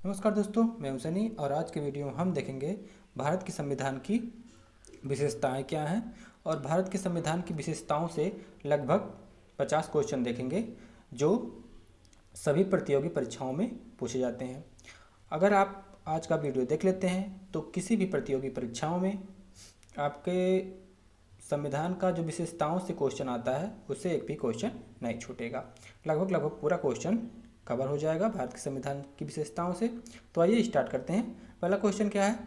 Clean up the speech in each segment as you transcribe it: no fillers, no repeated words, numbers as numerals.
नमस्कार दोस्तों, मैं हूं सनी और आज के वीडियो में हम देखेंगे भारत के संविधान की विशेषताएं क्या हैं। और भारत के संविधान की विशेषताओं से लगभग 50 क्वेश्चन देखेंगे जो सभी प्रतियोगी परीक्षाओं में पूछे जाते हैं। अगर आप आज का वीडियो देख लेते हैं तो किसी भी प्रतियोगी परीक्षाओं में आपके संविधान का जो विशेषताओं से क्वेश्चन आता है उससे एक भी क्वेश्चन नहीं छूटेगा। लगभग पूरा क्वेश्चन कवर हो जाएगा भारत के संविधान की विशेषताओं से। तो आइए स्टार्ट करते हैं। पहला क्वेश्चन क्या है?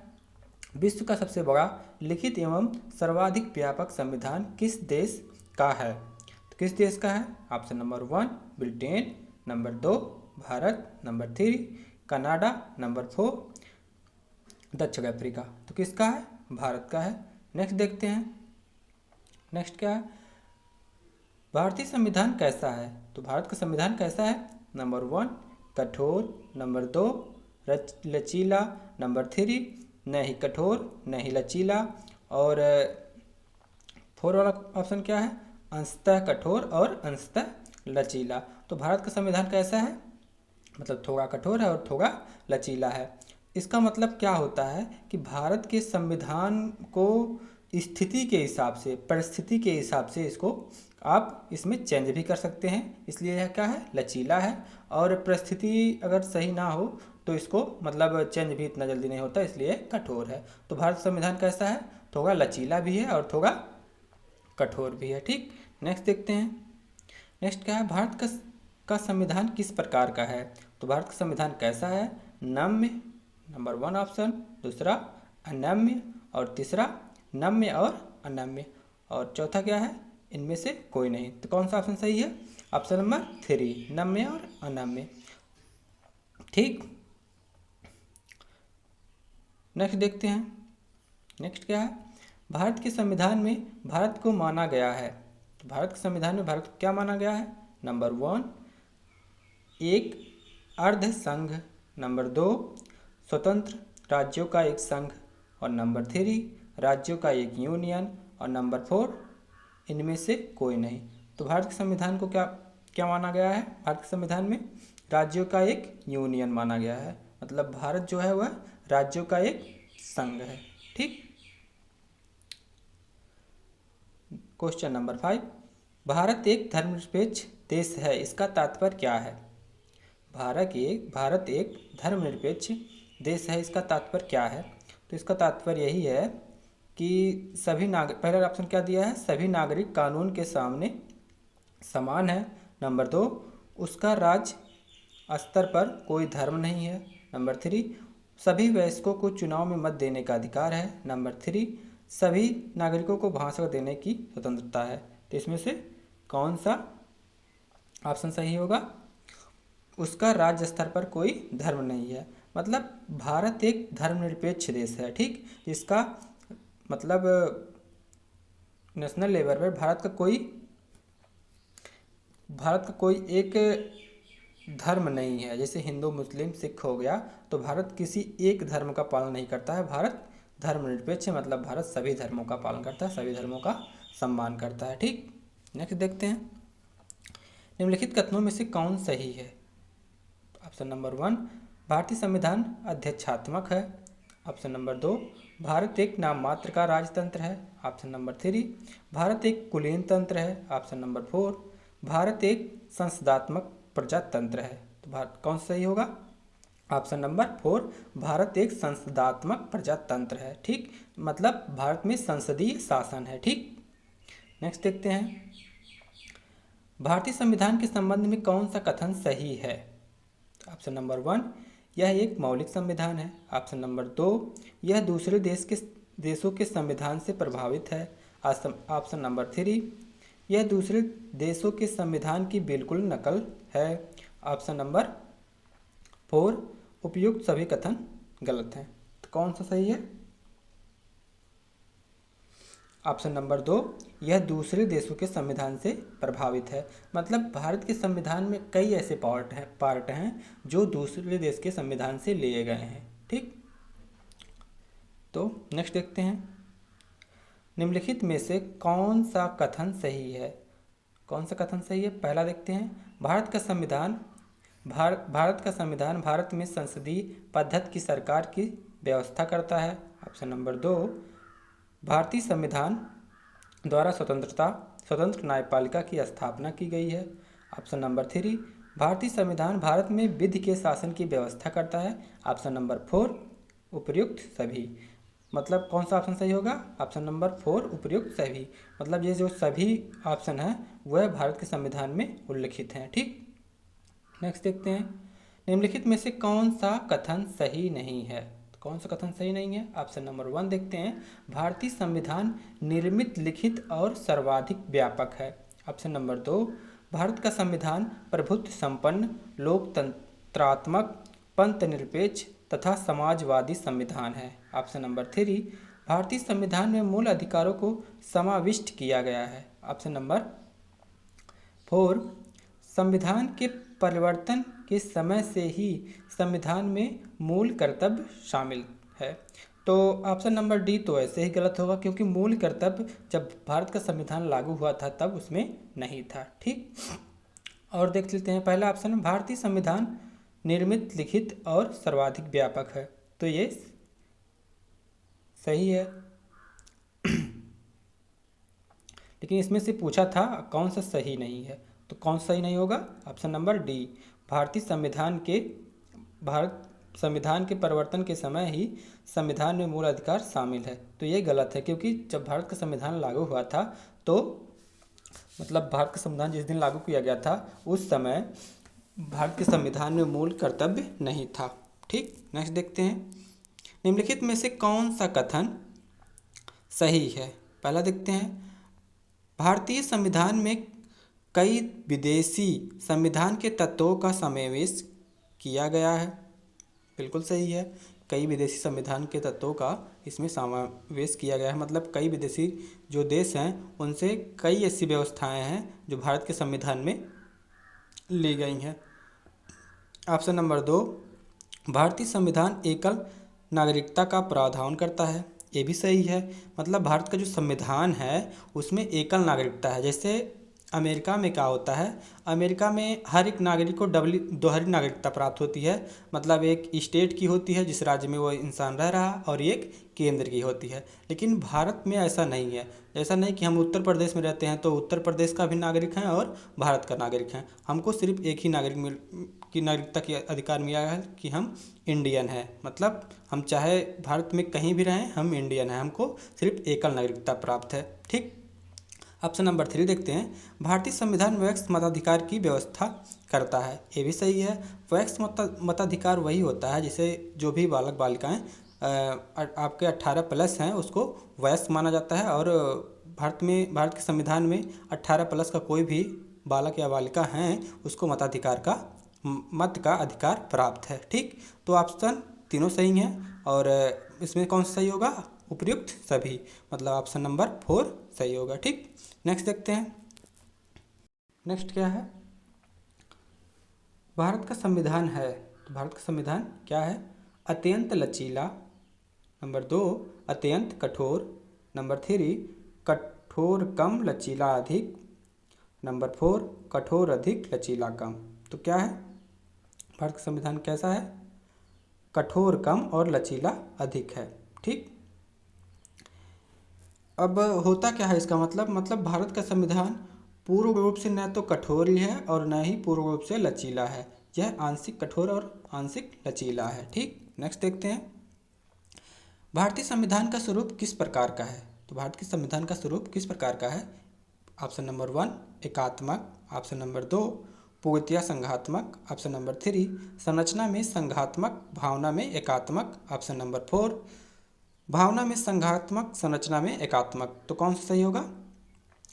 विश्व का सबसे बड़ा लिखित एवं सर्वाधिक व्यापक संविधान किस देश का है? तो किस देश का है? Option number 1 Britain, number 2 Bharat, number 3 Canada, number 4 दक्षिण अफ्रीका। तो किसका है? भारत का है। नेक्स्ट देखते हैं। नेक्स्ट क्या है? भारतीय संविधान कैसा है? तो भारत का संविधान कैसा है? नंबर 1 कठोर, नंबर 2 लचीला, नंबर 3 न ही कठोर न ही लचीला, और 4 वाला ऑप्शन क्या है? अंशतः कठोर और अंशतः लचीला। तो भारत का संविधान कैसा है? मतलब थोड़ा कठोर है और थोड़ा लचीला है। इसका मतलब क्या होता है कि भारत के संविधान को स्थिति के हिसाब से, परिस्थिति के हिसाब से इसको आप इसमें चेंज भी कर सकते हैं, इसलिए यह क्या है? लचीला है। और परिस्थिति अगर सही ना हो तो इसको मतलब चेंज भी इतना जल्दी नहीं होता, इसलिए कठोर है। तो भारत संविधान कैसा है? थोड़ा लचीला भी है और थोड़ा कठोर भी है। ठीक, नेक्स्ट देखते हैं। नेक्स्ट क्या है? भारत का संविधान किस प्रकार का है? तो भारत का संविधान कैसा है? नम्य, नंबर 1 ऑप्शन, दूसरा अनम्य, और तीसरा नम्य और अनम्य, और चौथा क्या है? इनमें से कोई नहीं। तो कौन सा ऑप्शन सही है? ऑप्शन नंबर 3 नम्य और अनम्य। ठीक, नेक्स्ट देखते हैं। नेक्स्ट क्या है? भारत के संविधान में भारत को माना गया है। तो भारत के संविधान में भारत को क्या माना गया है? नंबर 1 एक अर्ध संघ, नंबर 2 स्वतंत्र राज्यों का एक संघ, और नंबर 3 राज्यों का एक यूनियन, और नंबर 4 इनमें से कोई नहीं। तो भारत के संविधान को क्या क्या माना गया है? भारत के संविधान में राज्यों का एक यूनियन माना गया है, मतलब भारत जो है वह राज्यों का एक संघ है। ठीक, क्वेश्चन नंबर 5, भारत एक धर्मनिरपेक्ष देश है, इसका तात्पर्य क्या है? भारत एक धर्मनिरपेक्ष देश है, इसका तात्पर्य क्या है? तो इसका तात्पर्य यही है कि सभी नागरिक, पहला ऑप्शन क्या दिया है? सभी नागरिक कानून के सामने समान है। नंबर 2 उसका राज्य स्तर पर कोई धर्म नहीं है। नंबर 3 सभी वयस्कों को चुनाव में मत देने का अधिकार है। नंबर 3 सभी नागरिकों को भाषण देने की स्वतंत्रता है। तो इसमें से कौन सा ऑप्शन सही होगा? उसका राज्य स्तर पर कोई धर्म नहीं है। मतलब भारत एक धर्मनिरपेक्ष देश है। ठीक, इसका मतलब नेशनल लेवल पर भारत का कोई एक धर्म नहीं है। जैसे हिंदू, मुस्लिम, सिख हो गया, तो भारत किसी एक धर्म का पालन नहीं करता है। भारत धर्मनिरपेक्ष है, मतलब भारत सभी धर्मों का पालन करता है, सभी धर्मों का सम्मान करता है। ठीक, नेक्स्ट देखते हैं। निम्नलिखित कथनों में से कौन सही है? ऑप्शन नंबर 1 भारतीय संविधान अध्यक्षात्मक है। ऑप्शन नंबर 2 भारत एक नाम मात्र का राजतंत्र है। ऑप्शन नंबर 3 भारत एक कुलीन तंत्र है। ऑप्शन नंबर 4 भारत एक संसदात्मक प्रजातंत्र है। तो भारत कौन सा सही होगा? ऑप्शन नंबर 4 भारत एक संसदात्मक प्रजातंत्र है। ठीक, मतलब भारत में संसदीय शासन है। ठीक, नेक्स्ट देखते हैं। भारतीय संविधान के संबंध में कौन सा कथन सही है? ऑप्शन नंबर 1 यह एक मौलिक संविधान है। ऑप्शन नंबर 2 यह दूसरे देशों के संविधान से प्रभावित है। ऑप्शन नंबर 3 यह दूसरे देशों के संविधान की बिल्कुल नकल है। ऑप्शन नंबर 4 उपयुक्त सभी कथन गलत हैं। तो कौन सा सही है? ऑप्शन नंबर 2 यह दूसरे देशों के संविधान से प्रभावित है। मतलब भारत के संविधान में कई ऐसे पार्ट हैं जो दूसरे देश के संविधान से लिए गए हैं। ठीक, तो नेक्स्ट देखते हैं। निम्नलिखित में से कौन सा कथन सही है? कौन सा कथन सही है? पहला देखते हैं, भारत का संविधान भारत का संविधान भारत में संसदीय पद्धति की सरकार की व्यवस्था करता है। ऑप्शन नंबर 2, भारतीय संविधान द्वारा स्वतंत्र न्यायपालिका की स्थापना की गई है। ऑप्शन नंबर 3, भारतीय संविधान भारत में विधि के शासन की व्यवस्था करता है। ऑप्शन नंबर 4, उपर्युक्त सभी। मतलब कौन सा ऑप्शन सही होगा? ऑप्शन नंबर 4, उपर्युक्त सभी। मतलब ये जो सभी ऑप्शन है वह भारत के संविधान में उल्लिखित हैं। ठीक, नेक्स्ट देखते हैं, निम्नलिखित में से कौन सा कथन सही नहीं है? तो कौन सा कथन सही नहीं है? ऑप्शन नंबर 1 देखते हैं, भारतीय संविधान निर्मित, लिखित और सर्वाधिक व्यापक है। ऑप्शन नंबर 2, भारत का संविधान प्रभुत्व संपन्न, लोकतंत्रात्मक, पंथ निरपेक्ष तथा समाजवादी संविधान है। ऑप्शन नंबर 3, भारतीय संविधान में मूल अधिकारों को समाविष्ट किया गया है। ऑप्शन नंबर 4, संविधान के परिवर्तन के समय से ही संविधान में मूल कर्तव्य शामिल है। तो ऑप्शन नंबर डी तो ऐसे ही गलत होगा, क्योंकि मूल कर्तव्य जब भारत का संविधान लागू हुआ था तब उसमें नहीं था। ठीक, और देख लेते हैं पहला ऑप्शन, भारतीय संविधान निर्मित, लिखित और सर्वाधिक व्यापक है। तो ये सही है लेकिन इसमें से पूछा था कौन सा सही नहीं है, तो कौन सा सही नहीं होगा? ऑप्शन नंबर डी, भारत संविधान के परिवर्तन के समय ही संविधान में मूल अधिकार शामिल है। तो ये गलत है, क्योंकि जब भारत का संविधान लागू हुआ था तो मतलब भारत का संविधान जिस दिन लागू किया गया था उस समय भारत के संविधान में मूल कर्तव्य नहीं था। ठीक, नेक्स्ट देखते हैं, निम्नलिखित में से कौन सा कथन सही है? पहला देखते हैं, भारतीय संविधान में कई विदेशी संविधान के तत्वों का समावेश किया गया है। बिल्कुल सही है, कई विदेशी संविधान के तत्वों का इसमें समावेश किया गया है। मतलब कई विदेशी जो देश हैं उनसे कई ऐसी व्यवस्थाएं हैं जो भारत के संविधान में ली गई हैं। ऑप्शन नंबर 2, भारतीय संविधान एकल नागरिकता का प्रावधान करता है। ये भी सही है, मतलब भारत का जो संविधान है उसमें एकल नागरिकता है। जैसे अमेरिका में क्या होता है, अमेरिका में हर एक नागरिक को दोहरी नागरिकता प्राप्त होती है। मतलब एक स्टेट की होती है जिस राज्य में वो इंसान रह रहा, और एक केंद्र की होती है। लेकिन भारत में ऐसा नहीं है। ऐसा नहीं कि हम उत्तर प्रदेश में रहते हैं तो उत्तर प्रदेश का भी नागरिक हैं और भारत का नागरिक हैं। हमको सिर्फ एक ही नागरिकता की अधिकार मिला है कि हम इंडियन हैं। मतलब हम चाहे भारत में कहीं भी रहें, हम इंडियन हैं, हमको सिर्फ एकल नागरिकता प्राप्त है। ठीक, ऑप्शन नंबर 3 देखते हैं, भारतीय संविधान वयस्क मताधिकार की व्यवस्था करता है। ये भी सही है, वयस्क मताधिकार वही होता है जिसे जो भी बालक बालिकाएं आपके 18 प्लस हैं उसको वयस्क माना जाता है। और भारत के संविधान में 18 प्लस का कोई भी बालक या बालिका हैं उसको मत का अधिकार प्राप्त है। ठीक, तो ऑप्शन तीनों सही हैं, और इसमें कौन सा सही होगा? उपर्युक्त सभी, मतलब ऑप्शन नंबर 4 सही होगा। ठीक, नेक्स्ट देखते हैं, नेक्स्ट क्या है, भारत का संविधान है, तो भारत का संविधान क्या है? अत्यंत लचीला, नंबर 2 अत्यंत कठोर, नंबर 3 कठोर कम लचीला अधिक, नंबर 4 कठोर अधिक लचीला कम। तो क्या है भारत का संविधान? कैसा है? कठोर कम और लचीला अधिक है। ठीक, अब होता क्या है इसका मतलब भारत का संविधान पूर्ण रूप से न तो कठोर ही है और न ही पूर्ण रूप से लचीला है। यह आंशिक कठोर और आंशिक लचीला है। ठीक, नेक्स्ट देखते हैं, भारतीय संविधान का स्वरूप किस प्रकार का है? तो भारत के संविधान का स्वरूप किस प्रकार का है? ऑप्शन नंबर 1 एकात्मक, ऑप्शन नंबर 2 पूर्णतया संघात्मक, ऑप्शन नंबर 3 संरचना में संघात्मक, भावना में एकात्मक, ऑप्शन नंबर 4 भावना में संघात्मक, संरचना में एकात्मक। तो कौन सा सही होगा?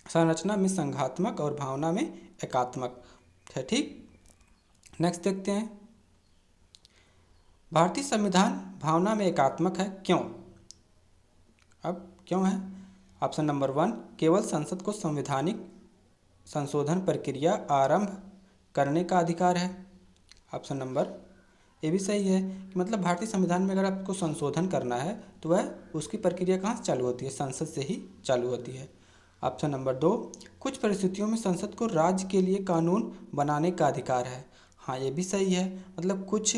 संरचना में संघात्मक और भावना में एकात्मक है। ठीक, नेक्स्ट देखते हैं, भारतीय संविधान भावना में एकात्मक है, क्यों? अब क्यों है? ऑप्शन नंबर 1 केवल संसद को संवैधानिक संशोधन प्रक्रिया आरंभ करने का अधिकार है। ऑप्शन नंबर ये भी सही है कि मतलब भारतीय संविधान में अगर आपको संशोधन करना है तो वह उसकी प्रक्रिया कहाँ से चालू होती है? संसद से ही चालू होती है। ऑप्शन नंबर 2 कुछ परिस्थितियों में संसद को राज्य के लिए कानून बनाने का अधिकार है। हाँ, ये भी सही है। मतलब कुछ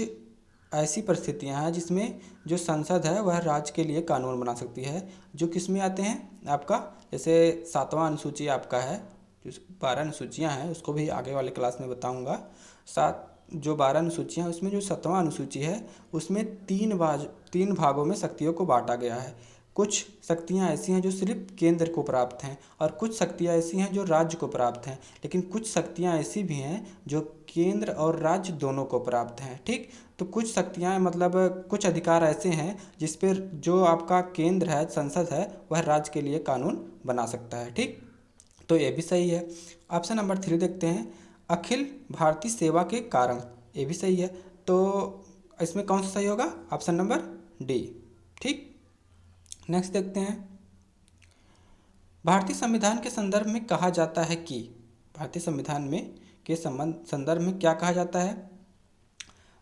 ऐसी परिस्थितियां हैं जिसमें जो संसद है वह राज्य के लिए कानून बना सकती है, जो किस में आते हैं आपका, जैसे 7वां अनुसूची आपका है, जो 12 अनुसूचियाँ हैं उसको भी आगे वाले क्लास में बताऊंगा। 12 अनुसूचियाँ हैं उसमें जो 7वां अनुसूची है उसमें 3 भागों में शक्तियों को बांटा गया है। कुछ शक्तियाँ ऐसी हैं जो सिर्फ केंद्र को प्राप्त हैं और कुछ शक्तियाँ ऐसी हैं जो राज्य को प्राप्त हैं, लेकिन कुछ शक्तियाँ ऐसी भी हैं जो केंद्र और राज्य दोनों को प्राप्त हैं। ठीक, तो कुछ शक्तियाँ मतलब कुछ अधिकार ऐसे हैं जिस पर जो आपका केंद्र है, संसद है, वह राज्य के लिए कानून बना सकता है। ठीक, तो ये भी सही है। ऑप्शन नंबर 3 देखते हैं, अखिल भारतीय सेवा के कारण, ये भी सही है। तो इसमें कौन सा सही होगा? Option number D. ठीक, नेक्स्ट देखते हैं, भारतीय संविधान के संदर्भ में कहा जाता है कि, भारतीय संविधान में के संदर्भ में क्या कहा जाता है?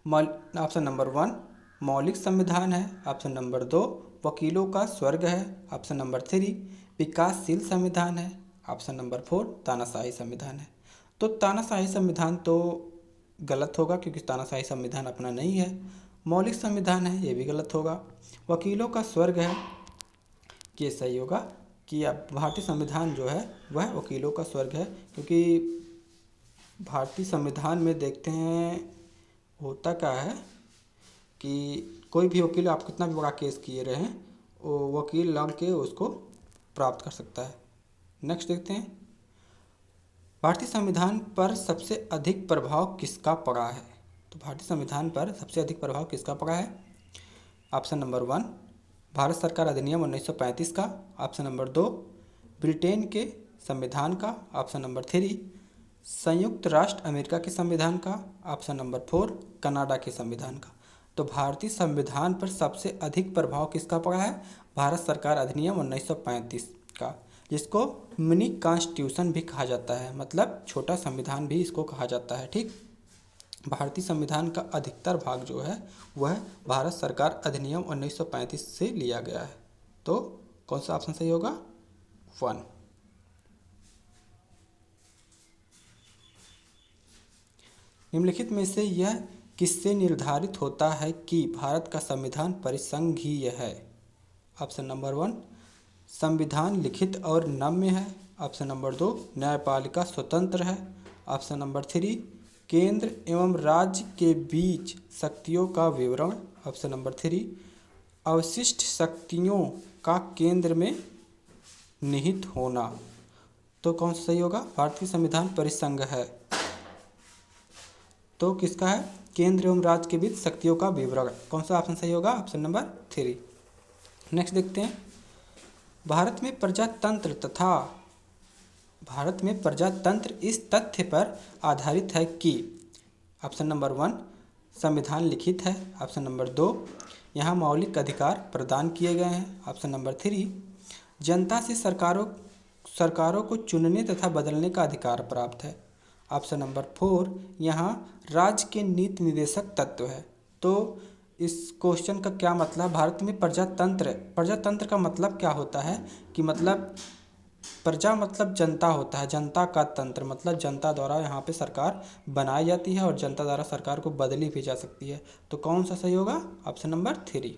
ऑप्शन नंबर 1 मौलिक संविधान है, ऑप्शन नंबर 2 वकीलों का स्वर्ग है, ऑप्शन नंबर 3 विकासशील संविधान है, ऑप्शन नंबर 4 तानाशाही संविधान है। तो तानाशाही संविधान तो गलत होगा क्योंकि तानाशाही संविधान अपना नहीं है। मौलिक संविधान है, ये भी गलत होगा। वकीलों का स्वर्ग है, ये सही होगा कि भारतीय संविधान जो है वह वकीलों का स्वर्ग है, क्योंकि भारतीय संविधान में देखते हैं होता क्या है कि कोई भी वकील, आप कितना भी बड़ा केस किए रहे हैं, वो वकील लड़ के उसको प्राप्त कर सकता है। नेक्स्ट देखते हैं, भारतीय संविधान पर सबसे अधिक प्रभाव किसका पड़ा है? तो भारतीय संविधान पर सबसे अधिक प्रभाव किसका पड़ा है? ऑप्शन नंबर 1 भारत सरकार अधिनियम 1935 का, ऑप्शन नंबर 2 ब्रिटेन के संविधान का, ऑप्शन नंबर 3 संयुक्त राष्ट्र अमेरिका के संविधान का, ऑप्शन नंबर 4 कनाडा के संविधान का। तो भारतीय संविधान पर सबसे अधिक प्रभाव किसका पड़ा है? भारत सरकार अधिनियम 1935 का, जिसको मिनी कॉन्स्टिट्यूशन भी कहा जाता है, मतलब छोटा संविधान भी इसको कहा जाता है। ठीक, भारतीय संविधान का अधिकतर भाग जो है वह भारत सरकार अधिनियम 1935 से लिया गया है। तो कौन सा ऑप्शन सही होगा? 1। निम्नलिखित में से यह किससे निर्धारित होता है कि भारत का संविधान परिसंघीय है? ऑप्शन नंबर 1 संविधान लिखित और नम्य है, ऑप्शन नंबर 2 न्यायपालिका स्वतंत्र है, ऑप्शन नंबर 3 केंद्र एवं राज्य के बीच शक्तियों का विवरण, ऑप्शन नंबर 3 अवशिष्ट शक्तियों का केंद्र में निहित होना। तो कौन सा सही होगा? भारतीय संविधान परिसंघ है, तो किसका है? केंद्र एवं राज्य के बीच शक्तियों का विवरण। कौन सा ऑप्शन सही होगा? Option number 3। नेक्स्ट देखते हैं, भारत में प्रजातंत्र इस तथ्य पर आधारित है कि, ऑप्शन नंबर 1 संविधान लिखित है, ऑप्शन नंबर 2 यहाँ मौलिक अधिकार प्रदान किए गए हैं, ऑप्शन नंबर 3 जनता से सरकारों को चुनने तथा बदलने का अधिकार प्राप्त है, ऑप्शन नंबर 4 यहाँ राज्य के नीति निर्देशक तत्व है। तो इस क्वेश्चन का क्या मतलब? भारत में प्रजातंत्र का मतलब क्या होता है कि मतलब प्रजा मतलब जनता होता है, जनता का तंत्र मतलब जनता द्वारा यहाँ पे सरकार बनाई जाती है और जनता द्वारा सरकार को बदली भी जा सकती है। तो कौन सा सही होगा? Option number 3।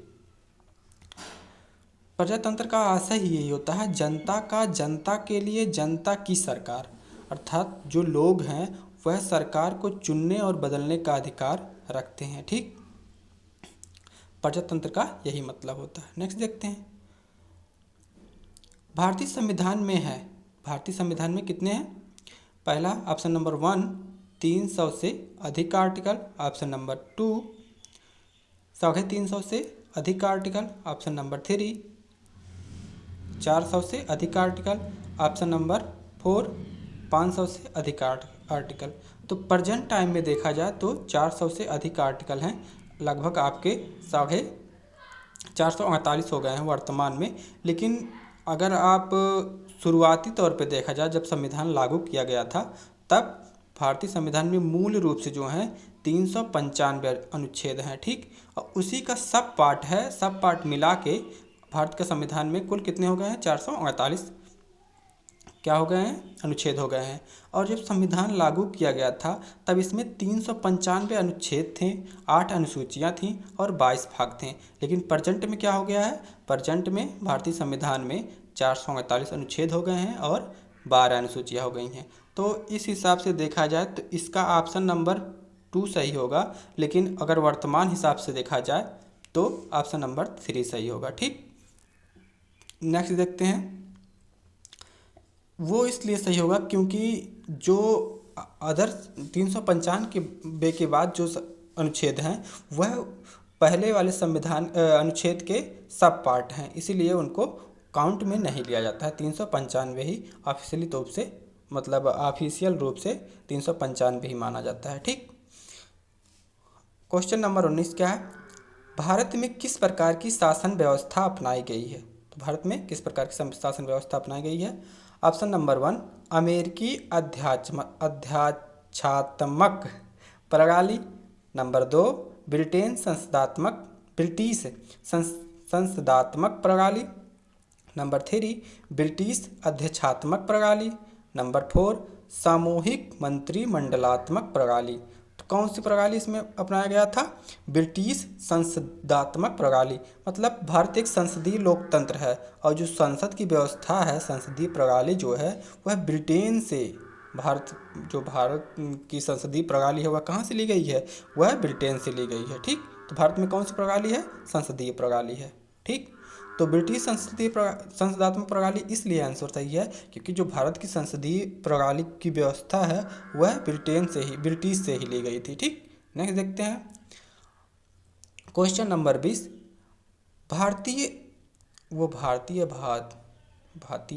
प्रजातंत्र का आशय ही यही होता है, जनता के लिए जनता की सरकार, अर्थात जो लोग हैं वह सरकार को चुनने और बदलने का अधिकार रखते हैं। ठीक, प्रजातंत्र का यही मतलब होता है। नेक्स्ट देखते हैं, भारतीय संविधान में कितने हैं? पहला ऑप्शन नंबर 1 300 से अधिक आर्टिकल, ऑप्शन नंबर 2 350 से अधिक आर्टिकल, ऑप्शन नंबर 3 400 से अधिक आर्टिकल, ऑप्शन नंबर 4 500 से अधिक आर्टिकल। तो प्रेजेंट टाइम में देखा जाए तो 400 से अधिक आर्टिकल हैं, लगभग आपके 448 हो गए हैं वर्तमान में। लेकिन अगर आप शुरुआती तौर पे देखा जाए, जब संविधान लागू किया गया था तब भारतीय संविधान में मूल रूप से जो हैं 395 अनुच्छेद हैं। ठीक, और उसी का सब पार्ट मिला के भारत के संविधान में कुल कितने हो गए हैं? 448। क्या हो गए हैं, अनुच्छेद हो गए हैं। और जब संविधान लागू किया गया था तब इसमें 395 अनुच्छेद थे, 8 अनुसूचियाँ थीं और 22 भाग थे। लेकिन प्रजेंट में क्या हो गया है, प्रजेंट में भारतीय संविधान में 448 अनुच्छेद हो गए हैं और 12 अनुसूचियाँ हो गई हैं। तो इस हिसाब से देखा जाए तो इसका ऑप्शन नंबर 2 सही होगा, लेकिन अगर वर्तमान हिसाब से देखा जाए तो ऑप्शन नंबर 3 सही होगा। ठीक, नेक्स्ट देखते हैं। वो इसलिए सही होगा क्योंकि जो अदर 395 के बाद जो अनुच्छेद हैं वह पहले वाले संविधान अनुच्छेद के सब पार्ट हैं, इसीलिए उनको काउंट में नहीं लिया जाता है। 395 ही ऑफिशियली तौर से, मतलब ऑफिशियल रूप से 395 ही माना जाता है। ठीक, क्वेश्चन नंबर 19 क्या है, भारत में किस प्रकार की शासन व्यवस्था अपनाई गई है। तो भारत में किस प्रकार की शासन व्यवस्था अपनाई गई है। ऑप्शन नंबर 1 अमेरिकी अध्याक्षात्मक प्रणाली, नंबर 2 ब्रिटिश संसदात्मक प्रणाली, नंबर 3 ब्रिटिश अध्यक्षात्मक प्रणाली, नंबर 4 सामूहिक मंत्रिमंडलात्मक प्रणाली। तो कौन सी प्रणाली इसमें अपनाया गया था, ब्रिटिश संसदात्मक प्रणाली। मतलब भारत एक संसदीय लोकतंत्र है और जो संसद की व्यवस्था है, संसदीय प्रणाली जो है वह ब्रिटेन से, भारत की संसदीय प्रणाली है वह कहाँ से ली गई है, वह ब्रिटेन से ली गई है। ठीक, तो भारत में कौन सी प्रणाली है, संसदीय प्रणाली है। ठीक, तो ब्रिटिश संसदात्मक प्रणाली इसलिए आंसर सही है क्योंकि जो भारत की संसदीय प्रणाली की व्यवस्था है वह ब्रिटिश से ही ली गई थी। ठीक, नेक्स्ट देखते हैं क्वेश्चन नंबर 20, भारतीय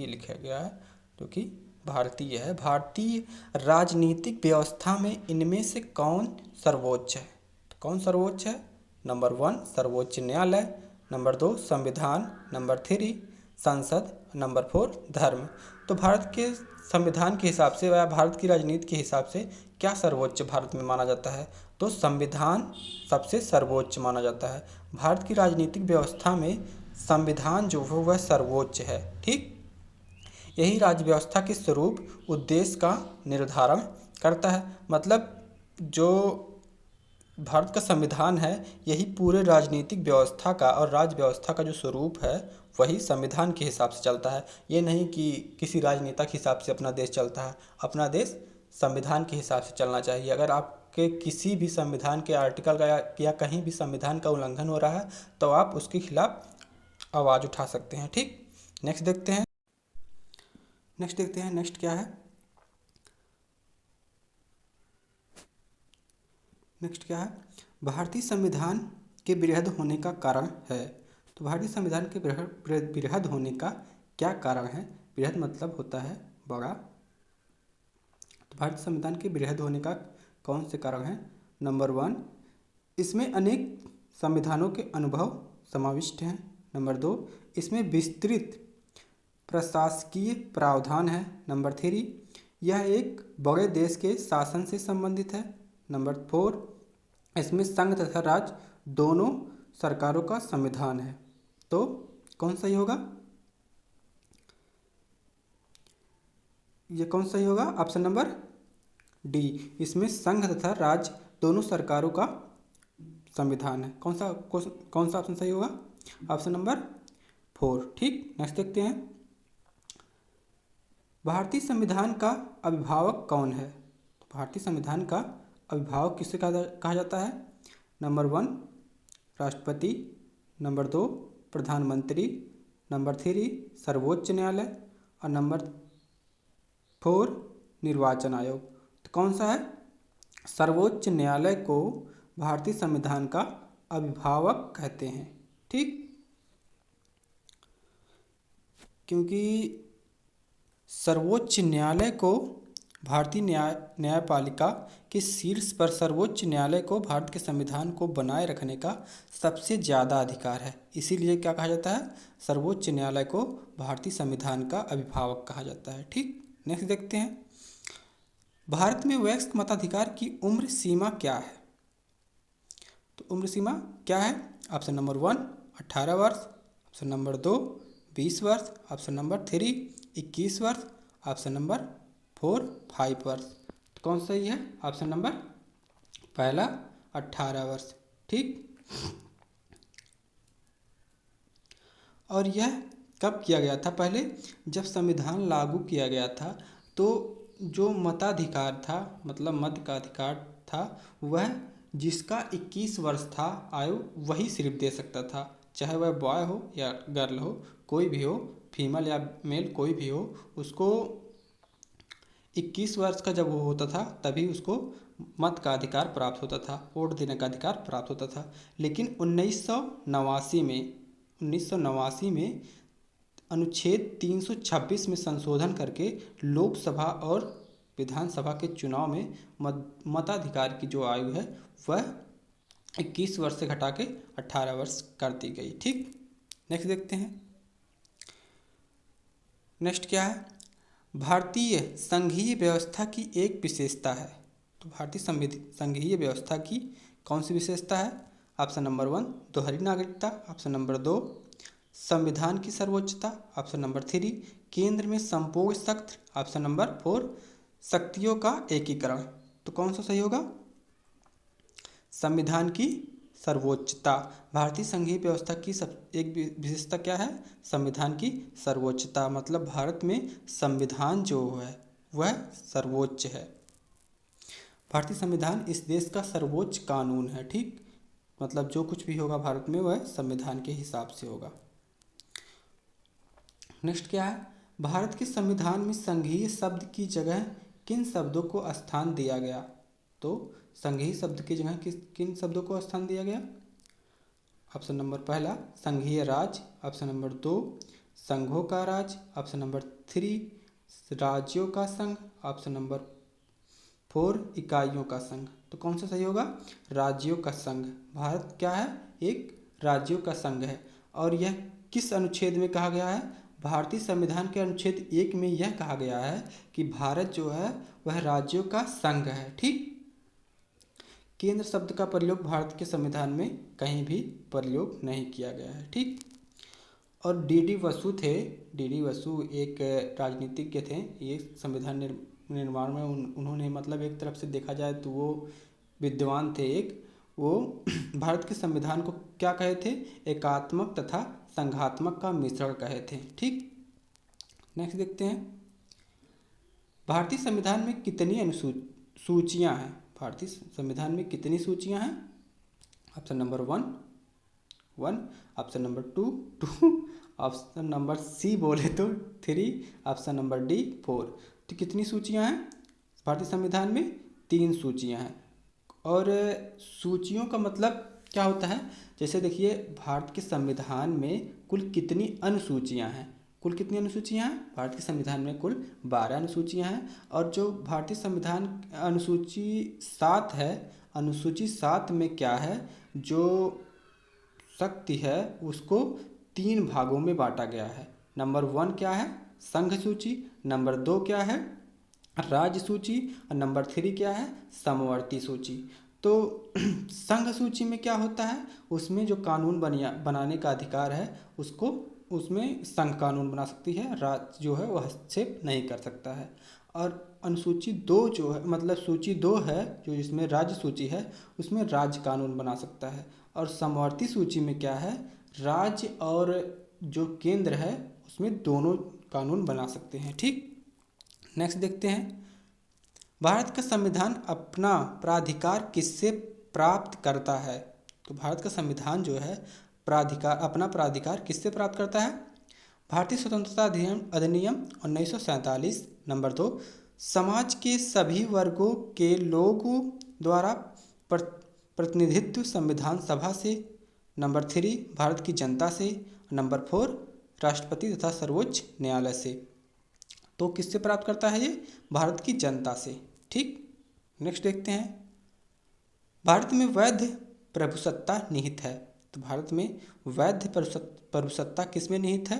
लिखा गया है जो कि भारतीय है। भारतीय राजनीतिक व्यवस्था में इनमें से कौन सर्वोच्च है। तो कौन सर्वोच्च है, नंबर 1 सर्वोच्च न्यायालय, नंबर 2 संविधान, नंबर 3 संसद, नंबर 4 धर्म। तो भारत के संविधान के हिसाब से या भारत की राजनीति के हिसाब से क्या सर्वोच्च भारत में माना जाता है, तो संविधान सबसे सर्वोच्च माना जाता है। भारत की राजनीतिक व्यवस्था में संविधान जो है वह सर्वोच्च है। ठीक, यही राज्य व्यवस्था के स्वरूप उद्देश्य का निर्धारण करता है। मतलब जो भारत का संविधान है यही पूरे राजनीतिक व्यवस्था का और राज्य व्यवस्था का जो स्वरूप है वही संविधान के हिसाब से चलता है। ये नहीं कि किसी राजनेता के हिसाब से अपना देश चलता है, अपना देश संविधान के हिसाब से चलना चाहिए। अगर आपके किसी भी संविधान के आर्टिकल का या कहीं भी संविधान का उल्लंघन हो रहा है तो आप उसके खिलाफ आवाज़ उठा सकते हैं। ठीक, नेक्स्ट देखते हैं नेक्स्ट क्या है, भारतीय संविधान के वृहद होने का कारण है। तो भारतीय संविधान के वृहद होने का क्या कारण है, वृहद मतलब होता है बड़ा। तो भारतीय संविधान के वृहद होने का कौन से कारण है, नंबर 1 इसमें अनेक संविधानों के अनुभव समाविष्ट हैं, नंबर 2 इसमें विस्तृत प्रशासकीय प्रावधान है, नंबर 3 यह एक बड़े देश के शासन से संबंधित है, नंबर 4 इसमें संघ तथा राज्य दोनों सरकारों का संविधान है। तो कौन सही होगा, ये कौन सही होगा, ऑप्शन नंबर डी, इसमें संघ तथा राज्य दोनों सरकारों का संविधान है। कौन सा ऑप्शन सही होगा, ऑप्शन नंबर 4। ठीक, नेक्स्ट देखते हैं भारतीय संविधान का अभिभावक कौन है। तो भारतीय संविधान का अभिभावक किसे कहा जाता है, नंबर 1 राष्ट्रपति, नंबर 2 प्रधानमंत्री, नंबर 3 सर्वोच्च न्यायालय और नंबर 4 निर्वाचन आयोग। तो कौन सा है, सर्वोच्च न्यायालय को भारतीय संविधान का अभिभावक कहते हैं। ठीक, क्योंकि सर्वोच्च न्यायालय को भारतीय न्यायपालिका के शीर्ष पर सर्वोच्च न्यायालय को भारत के संविधान को बनाए रखने का सबसे ज़्यादा अधिकार है, इसीलिए क्या कहा जाता है, सर्वोच्च न्यायालय को भारतीय संविधान का अभिभावक कहा जाता है। ठीक, नेक्स्ट देखते हैं भारत में वयस्क मताधिकार की उम्र सीमा क्या है। तो उम्र सीमा क्या है, ऑप्शन नंबर 1 18 वर्ष, ऑप्शन नंबर 2 20 वर्ष, ऑप्शन नंबर 3 21 वर्ष ऑप्शन नंबर 4 5 वर्ष। तो कौन सा सही है? ऑप्शन नंबर पहला 18 वर्ष। ठीक। और यह कब किया गया था? पहले जब संविधान लागू किया गया था तो जो मताधिकार था, मतलब मत का अधिकार था, वह जिसका 21 वर्ष था आयु, वही सिर्फ दे सकता था। चाहे वह बॉय हो या गर्ल हो, कोई भी हो, फीमेल या मेल कोई भी हो, उसको 21 वर्ष का जब वो होता था तभी उसको मत का अधिकार प्राप्त होता था, वोट देने का अधिकार प्राप्त होता था। लेकिन 1989 में अनुच्छेद 326 में संशोधन करके लोकसभा और विधानसभा के चुनाव में मताधिकार की जो आयु है वह 21 वर्ष से घटा के 18 वर्ष कर दी गई। ठीक। नेक्स्ट देखते हैं। नेक्स्ट क्या है? भारतीय संघीय व्यवस्था की एक विशेषता है। तो भारतीय संघीय व्यवस्था की कौन सी विशेषता है? ऑप्शन नंबर 1 दोहरी नागरिकता, ऑप्शन नंबर 2 संविधान की सर्वोच्चता, ऑप्शन नंबर 3 केंद्र में संपूर्ण शक्ति, ऑप्शन नंबर 4 शक्तियों का एकीकरण। तो कौन सा सही होगा? संविधान की सर्वोच्चता। भारतीय संघीय व्यवस्था की एक विशेषता क्या है? संविधान की सर्वोच्चता, मतलब भारत में संविधान जो है वह सर्वोच्च है। भारतीय संविधान इस देश का सर्वोच्च कानून है। ठीक। मतलब जो कुछ भी होगा भारत में वह संविधान के हिसाब से होगा। नेक्स्ट क्या है? भारत के संविधान में संघीय शब्द की जगह किन शब्दों को स्थान दिया गया? तो संघीय शब्द की जगह किन शब्दों को स्थान दिया गया? ऑप्शन नंबर पहला संघीय राज, ऑप्शन नंबर 2 संघों का राज, ऑप्शन नंबर 3 राज्यों का संघ, ऑप्शन नंबर 4 इकाइयों का संघ। तो कौन सा सही होगा? राज्यों का संघ। भारत क्या है? एक राज्यों का संघ है। और यह किस अनुच्छेद में कहा गया है? भारतीय संविधान के अनुच्छेद 1 में यह कहा गया है कि भारत जो है वह राज्यों का संघ है। ठीक। केंद्र शब्द का प्रयोग भारत के संविधान में कहीं भी प्रयोग नहीं किया गया है। ठीक। और डी वसु थे, डी वसु एक राजनीतिज्ञ थे। ये संविधान निर्माण में उन्होंने, मतलब एक तरफ से देखा जाए तो वो विद्वान थे एक। वो भारत के संविधान को क्या कहे थे? एकात्मक तथा संघात्मक का मिश्रण कहे थे। ठीक। नेक्स्ट देखते हैं। भारतीय संविधान में कितनी अनुसूचियां हैं? भारतीय संविधान में कितनी सूचियां हैं? Option number 1 1, option number 2 2, option number C बोले तो 3, ऑप्शन नंबर डी 4। तो कितनी सूचियां हैं भारतीय संविधान में? 3 सूचियां हैं। और सूचियों का मतलब क्या होता है? जैसे देखिए भारत के संविधान में कुल कितनी अनुसूचियां हैं? कुल कितनी अनुसूचियां हैं? भारत के संविधान में कुल 12 अनुसूचियां हैं। और जो भारतीय संविधान अनुसूची 7 है, अनुसूची 7 में क्या है? जो शक्ति है उसको 3 भागों में बांटा गया है। नंबर 1 क्या है? संघ सूची, नंबर 2 क्या है? राज्य सूची, और नंबर 3 क्या है? समवर्ती सूची। तो संघ सूची में क्या होता है? उसमें जो कानून बनाने का अधिकार है उसको, उसमें संघ कानून बना सकती है, राज्य जो है वह हस्तक्षेप नहीं कर सकता है। और अनुसूची 2 जो है, मतलब सूची 2 है जो जिसमें राज्य सूची है, उसमें राज्य कानून बना सकता है। और समवर्ती सूची में क्या है? राज्य और जो केंद्र है उसमें दोनों कानून बना सकते हैं। ठीक। नेक्स्ट देखते हैं। भारत का संविधान अपना प्राधिकार किससे प्राप्त करता है? तो भारत का संविधान जो है अपना प्राधिकार किससे प्राप्त करता है? भारतीय स्वतंत्रता अधिनियम 1947, नंबर 2 समाज के सभी वर्गों के लोगों द्वारा प्रतिनिधित्व संविधान सभा से, नंबर 3 भारत की जनता से, नंबर 4 राष्ट्रपति तथा सर्वोच्च न्यायालय से। तो किससे प्राप्त करता है ये? भारत की जनता से। ठीक। नेक्स्ट देखते हैं। भारत में वैध प्रभुसत्ता निहित है। तो भारत में वैध प्रभुसत्ता किसमें निहित है?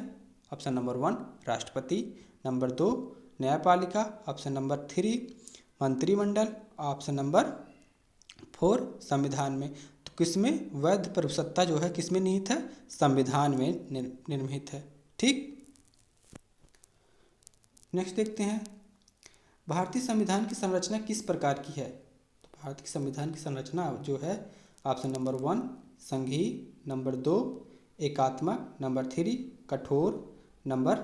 ऑप्शन नंबर 1 राष्ट्रपति, नंबर 2 न्यायपालिका, ऑप्शन नंबर 3 मंत्रिमंडल, ऑप्शन नंबर 4 संविधान में। तो किसमें वैध प्रभुसत्ता जो है किसमें निहित है? संविधान में निर्मित है। ठीक। नेक्स्ट देखते हैं, भारतीय संविधान की संरचना किस प्रकार की है। तो भारत की संविधान की संरचना जो है, ऑप्शन नंबर 1 संघीय, नंबर 2 एकात्मक, नंबर 3 कठोर, नंबर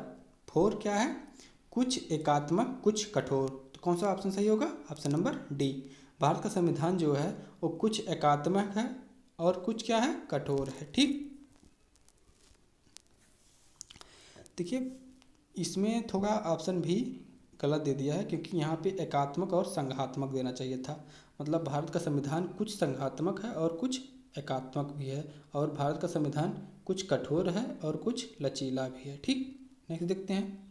4 क्या है, कुछ एकात्मक कुछ कठोर। तो कौन सा ऑप्शन सही होगा, ऑप्शन नंबर डी। भारत का संविधान जो है वो कुछ एकात्मक है और कुछ क्या है, कठोर है। ठीक, देखिए इसमें थोड़ा ऑप्शन भी गलत दे दिया है, क्योंकि यहाँ पे एकात्मक और संघात्मक देना चाहिए था। मतलब भारत का संविधान कुछ संघात्मक है और कुछ एकात्मक भी है, और भारत का संविधान कुछ कठोर है और कुछ लचीला भी है। ठीक, नेक्स्ट देखते हैं,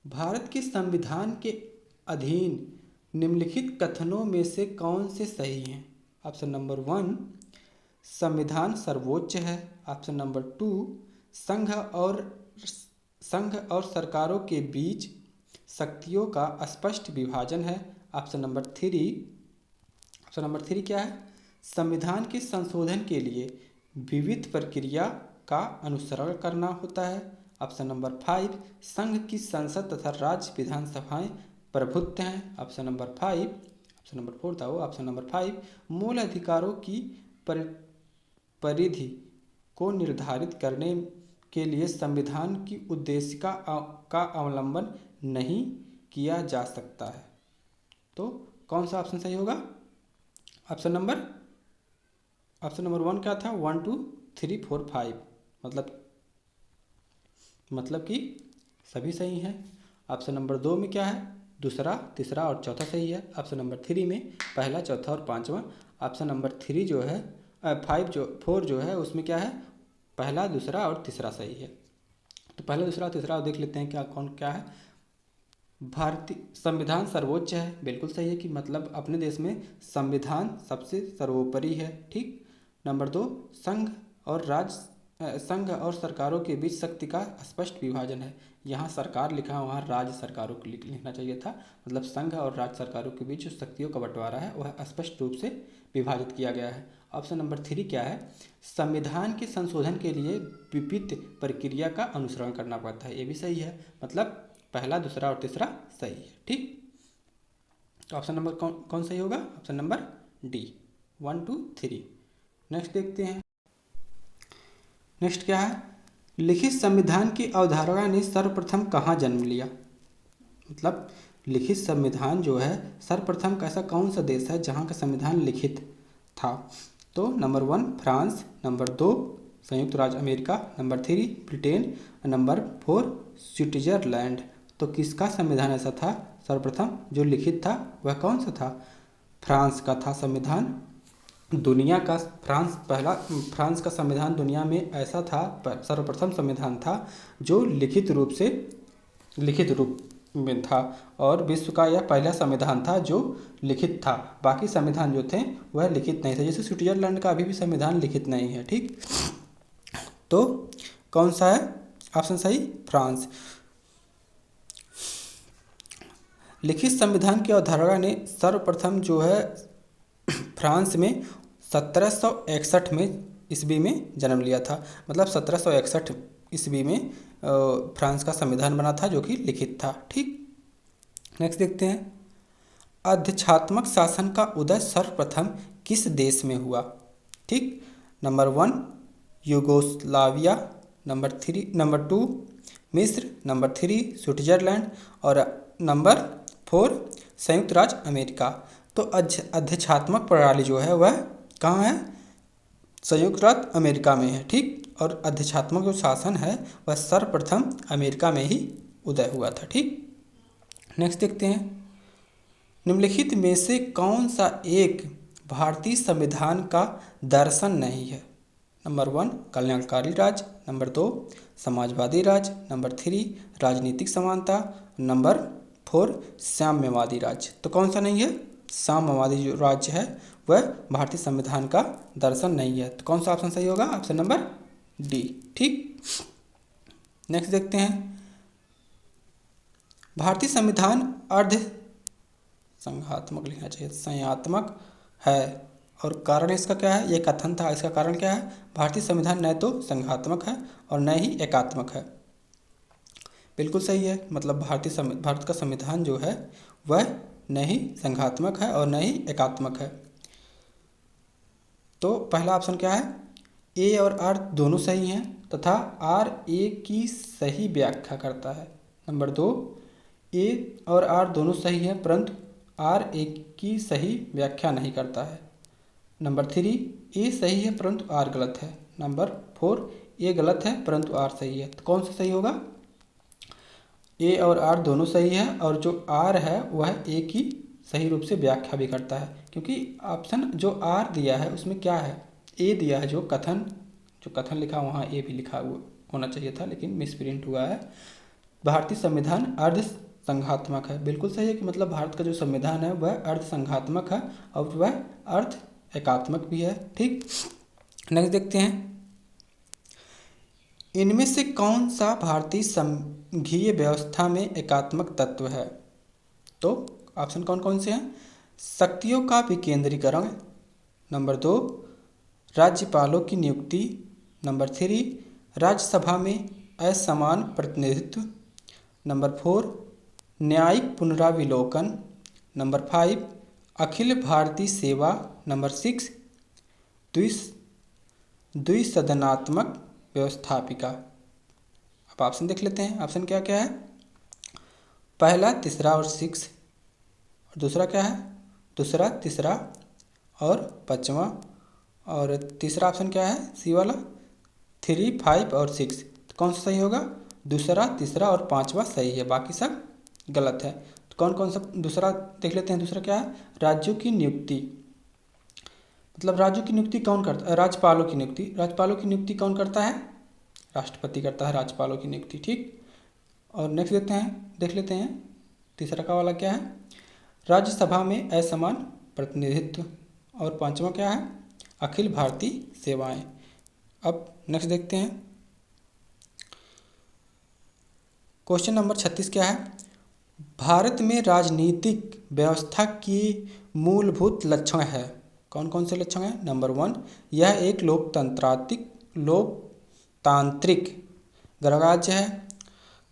भारत के संविधान के अधीन निम्नलिखित कथनों में से कौन से सही हैं। ऑप्शन नंबर 1 संविधान सर्वोच्च है, ऑप्शन नंबर 2 संघ और सरकारों के बीच शक्तियों का स्पष्ट विभाजन है, ऑप्शन नंबर 3 क्या है, संविधान के संशोधन के लिए विविध प्रक्रिया का अनुसरण करना होता है, ऑप्शन नंबर 5 संघ की संसद तथा राज्य विधानसभाएं प्रभुत्व हैं, ऑप्शन नंबर 4 था वो, ऑप्शन नंबर 5 मूल अधिकारों की परिधि को निर्धारित करने के लिए संविधान की उद्देश्य का अवलंबन नहीं किया जा सकता है। तो कौन सा ऑप्शन सही होगा, ऑप्शन नंबर 1 क्या था, 1 2 3 4 5, मतलब कि सभी सही हैं। ऑप्शन नंबर 2 में क्या है, दूसरा, तीसरा और चौथा सही है। ऑप्शन नंबर 3 में पहला, चौथा और पांचवा। ऑप्शन नंबर 3 जो है 4 जो है उसमें क्या है, पहला, दूसरा और तीसरा सही है। तो पहला, दूसरा और तीसरा देख लेते हैं क्या है। भारतीय संविधान सर्वोच्च है, बिल्कुल सही है, कि मतलब अपने देश में संविधान सबसे सर्वोपरि है। ठीक, नंबर 2 संघ और सरकारों के बीच शक्ति का स्पष्ट विभाजन है। यहाँ सरकार लिखा है, वहाँ राज्य सरकारों को लिखना चाहिए था। मतलब संघ और राज्य सरकारों के बीच जो शक्तियों का बंटवारा है वह स्पष्ट रूप से विभाजित किया गया है। ऑप्शन नंबर 3 क्या है, संविधान के संशोधन के लिए विविध प्रक्रिया का अनुसरण करना पड़ता है, ये भी सही है। मतलब पहला, दूसरा और तीसरा सही है। ठीक, तो ऑप्शन नंबर कौन सही होगा, ऑप्शन नंबर डी, 1 2 3। नेक्स्ट देखते हैं, नेक्स्ट क्या है, लिखित संविधान की अवधारणा ने सर्वप्रथम कहाँ जन्म लिया। मतलब लिखित संविधान जो है सर्वप्रथम ऐसा कौन सा देश है जहाँ का संविधान लिखित था। तो नंबर 1 फ्रांस, नंबर 2 संयुक्त राज्य America, number 3 Britain, number 4 Switzerland. तो किसका संविधान ऐसा था सर्वप्रथम जो लिखित था, वह कौन सा था, फ्रांस का था संविधान। दुनिया का फ्रांस का संविधान दुनिया में ऐसा था, सर्वप्रथम संविधान था जो लिखित रूप में था, और विश्व का यह पहला संविधान था जो लिखित था। बाकी संविधान जो थे वह लिखित नहीं थे, जैसे स्विट्जरलैंड का अभी भी संविधान लिखित नहीं है। ठीक, तो कौन सा है ऑप्शन सही, फ्रांस। लिखित संविधान की अवधारणा ने सर्वप्रथम जो है फ्रांस में 1761 में ईस्वी में जन्म लिया था। मतलब 1761 ईस्वी में फ्रांस का संविधान बना था जो कि लिखित था। ठीक, नेक्स्ट देखते हैं, अध्यक्षात्मक शासन का उदय सर्वप्रथम किस देश में हुआ। ठीक, नंबर 1 यूगोस्लाविया, नंबर 2 मिस्र, नंबर 3 स्विट्जरलैंड और नंबर 4 संयुक्त राज्य अमेरिका। तो अध्यक्षात्मक प्रणाली जो है वह कहाँ है, संयुक्त राज्य अमेरिका में है। ठीक, और अध्यक्षात्मक जो शासन है वह सर्वप्रथम अमेरिका में ही उदय हुआ था। ठीक, नेक्स्ट देखते हैं, निम्नलिखित में से कौन सा एक भारतीय संविधान का दर्शन नहीं है। नंबर 1 कल्याणकारी राज्य, नंबर 2 समाजवादी राज्य, नंबर 3 राजनीतिक समानता, नंबर 4 साम्यवादी राज्य। तो कौन सा नहीं है, साम्यवादी जो राज्य है वह भारतीय संविधान का दर्शन नहीं है। तो कौन सा ऑप्शन सही होगा, ऑप्शन नंबर डी। ठीक, नेक्स्ट देखते हैं, भारतीय संविधान अर्ध संघात्मक लिखना चाहिए, संघात्मक है, और कारण इसका क्या है, ये कथन था, इसका कारण क्या है, भारतीय संविधान न तो संघात्मक है और न ही एकात्मक है। बिल्कुल सही है। मतलब भारत का संविधान जो है वह न ही संघात्मक है और न ही एकात्मक है। तो पहला ऑप्शन क्या है, ए और आर दोनों सही हैं तथा आर ए की सही व्याख्या करता है। नंबर 2, ए और आर दोनों सही है परंतु आर ए की सही व्याख्या नहीं करता है। नंबर 3, ए सही है परंतु आर गलत है। नंबर 4, ए गलत है परंतु आर सही है। तो कौन सा सही होगा? ए और आर दोनों सही है और जो आर है वह ए की सही रूप से व्याख्या भी करता है, क्योंकि ऑप्शन जो आर दिया है उसमें क्या है, ए दिया है, जो कथन लिखा वहाँ ए भी लिखा हुआ होना चाहिए था लेकिन मिसप्रिंट हुआ है। भारतीय संविधान अर्ध संघात्मक है। बिल्कुल सही है कि मतलब भारत का जो संविधान है वह अर्ध संघात्मक है और वह अर्ध एकात्मक भी है। ठीक, नेक्स्ट देखते हैं, इनमें से कौन सा भारतीय संघीय व्यवस्था में एकात्मक तत्व है? तो ऑप्शन कौन कौन से हैं? शक्तियों का विकेंद्रीकरण। नंबर 2, राज्यपालों की नियुक्ति। नंबर 3, राज्यसभा में असमान प्रतिनिधित्व। नंबर 4, न्यायिक पुनराविलोकन। नंबर 5, अखिल भारतीय सेवा। नंबर 6, द्विसदनात्मक व्यवस्थापिका। अब ऑप्शन देख लेते हैं, ऑप्शन क्या क्या है? पहला, तीसरा और 6, और दूसरा क्या है? दूसरा, तीसरा और पाँचवा, और तीसरा ऑप्शन क्या है? सी वाला, 3, 5 और 6। तो कौन सा सही होगा? दूसरा, तीसरा और पाँचवा सही है, बाकी सब गलत है। तो कौन कौन सा दूसरा देख लेते हैं। दूसरा क्या है? राज्यों की नियुक्ति। मतलब राज्यों की नियुक्ति कौन करता है? राज्यपालों की नियुक्ति कौन करता है? राष्ट्रपति करता है राज्यपालों की नियुक्ति। ठीक, और नेक्स्ट देख लेते हैं तीसरा का वाला क्या है? राज्यसभा में असमान प्रतिनिधित्व। और पांचवा क्या है? अखिल भारतीय सेवाएं। अब नेक्स्ट देखते हैं, क्वेश्चन नंबर 36 क्या है? भारत में राजनीतिक व्यवस्था की मूलभूत लक्षण है। कौन कौन से लक्षण हैं? नंबर 1, यह एक लोकतांत्रिक गणराज्य है।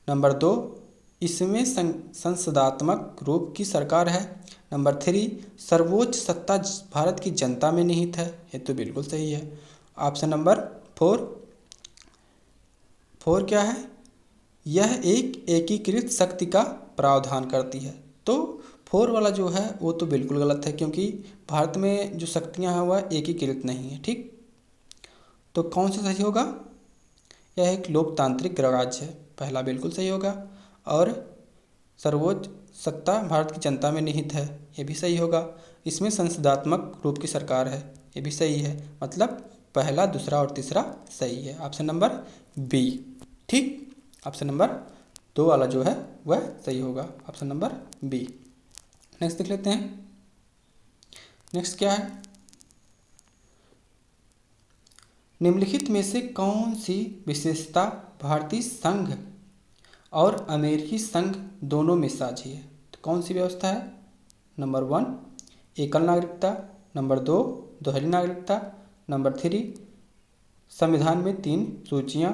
नंबर 2, इसमें संसदात्मक रूप की सरकार है। नंबर 3, सर्वोच्च सत्ता भारत की जनता में निहित है। ये तो बिल्कुल सही है। ऑप्शन नंबर 4 क्या है? यह एक एकीकृत शक्ति का प्रावधान करती है। तो 4 वाला जो है वो तो बिल्कुल गलत है, क्योंकि भारत में जो शक्तियां हैं वह एकीकृत नहीं है। ठीक, तो कौन सा सही होगा? यह एक लोकतांत्रिक गणराज्य है, पहला बिल्कुल सही होगा। और सर्वोच्च सत्ता भारत की जनता में निहित है, ये भी सही होगा। इसमें संसदात्मक रूप की सरकार है, ये भी सही है। मतलब पहला, दूसरा और तीसरा सही है। Option number B. ठीक, ऑप्शन नंबर 2 वाला जो है वह सही होगा, ऑप्शन नंबर बी। नेक्स्ट देख लेते हैं, नेक्स्ट क्या है? निम्नलिखित में से कौन सी विशेषता भारतीय संघ और अमेरिकी संघ दोनों में साझी है? तो कौन सी व्यवस्था है? नंबर 1, एकल नागरिकता। नंबर 2, दोहरी नागरिकता। नंबर 3, संविधान में 3 सूचियाँ।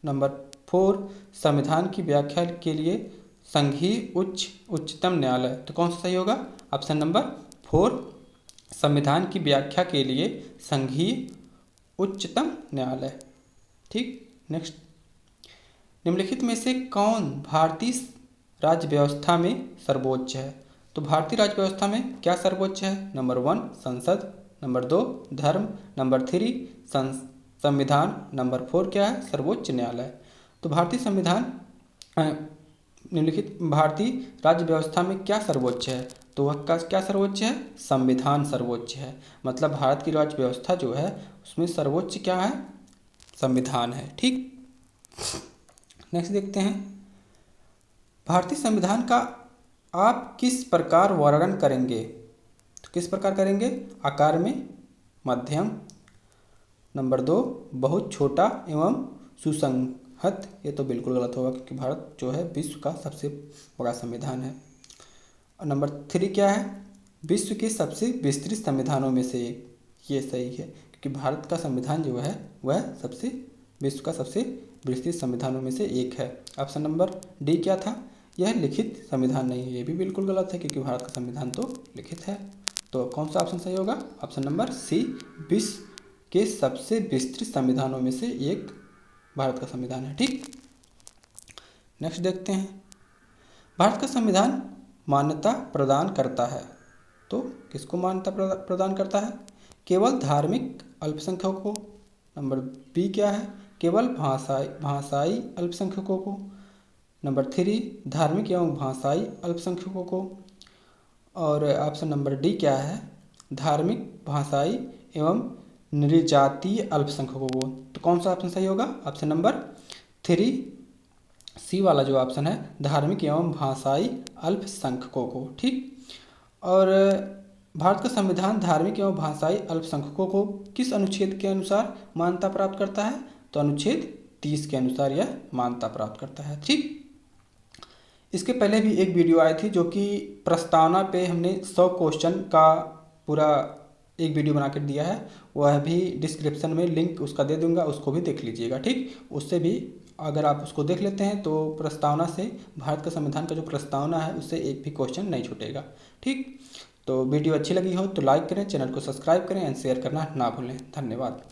नंबर 4, संविधान की व्याख्या के लिए संघीय उच्चतम न्यायालय। तो कौन सा सही होगा? ऑप्शन नंबर 4, संविधान की व्याख्या के लिए संघीय उच्चतम न्यायालय। ठीक, नेक्स्ट, निम्नलिखित में से कौन भारतीय राज्य व्यवस्था में सर्वोच्च है? तो भारतीय राज्य व्यवस्था में क्या सर्वोच्च है? नंबर 1, संसद। नंबर 2, धर्म। नंबर 3, संविधान। नंबर 4 क्या है? सर्वोच्च न्यायालय। तो निम्नलिखित भारतीय राज्य व्यवस्था में क्या सर्वोच्च है? तो वह क्या सर्वोच्च है? संविधान सर्वोच्च है। मतलब भारत की राज्य व्यवस्था जो है उसमें सर्वोच्च क्या है? संविधान है। ठीक, नेक्स्ट देखते हैं, भारतीय संविधान का आप किस प्रकार वर्णन करेंगे? तो किस प्रकार करेंगे? आकार में मध्यम। नंबर 2, बहुत छोटा एवं सुसंहत। ये तो बिल्कुल गलत होगा, क्योंकि भारत जो है विश्व का सबसे बड़ा संविधान है। और नंबर 3 क्या है? विश्व के सबसे विस्तृत संविधानों में से एक। ये सही है, क्योंकि भारत का संविधान जो है वह सबसे विश्व का सबसे विस्तृत संविधानों में से एक है। ऑप्शन नंबर डी क्या था? यह लिखित संविधान नहीं है। ये भी बिल्कुल गलत है क्योंकि भारत का संविधान तो लिखित है। तो कौन सा ऑप्शन सही होगा? ऑप्शन नंबर सी, विश्व के सबसे विस्तृत संविधानों में से एक भारत का संविधान है। ठीक, नेक्स्ट देखते हैं। भारत का संविधान मान्यता प्रदान करता है, तो किसको मान्यता प्रदान करता है? केवल धार्मिक अल्पसंख्यकों को। नंबर बी क्या है? केवल भाषाई अल्पसंख्यकों को। नंबर 3 धार्मिक एवं भाषाई अल्पसंख्यकों को। और ऑप्शन नंबर डी क्या है? धार्मिक, भाषाई एवं नृजातीय अल्पसंख्यकों को। तो कौन सा ऑप्शन सही होगा? ऑप्शन नंबर 3 सी वाला जो ऑप्शन है, धार्मिक एवं भाषाई अल्पसंख्यकों को। ठीक, और भारत का संविधान धार्मिक एवं भाषाई अल्पसंख्यकों को किस अनुच्छेद के अनुसार मान्यता प्राप्त करता है? तो अनुच्छेद 30 के अनुसार यह मान्यता प्राप्त करता है। ठीक, इसके पहले भी एक वीडियो आई थी जो कि प्रस्तावना पे हमने 100 क्वेश्चन का पूरा एक वीडियो बना कर दिया है। वह भी डिस्क्रिप्शन में लिंक उसका दे दूंगा, उसको भी देख लीजिएगा। ठीक, उससे भी अगर आप उसको देख लेते हैं तो प्रस्तावना से, भारत का संविधान का जो प्रस्तावना है उससे एक भी क्वेश्चन नहीं छूटेगा। ठीक, तो वीडियो अच्छी लगी हो तो लाइक करें, चैनल को सब्सक्राइब करें एंड शेयर करना ना भूलें। धन्यवाद।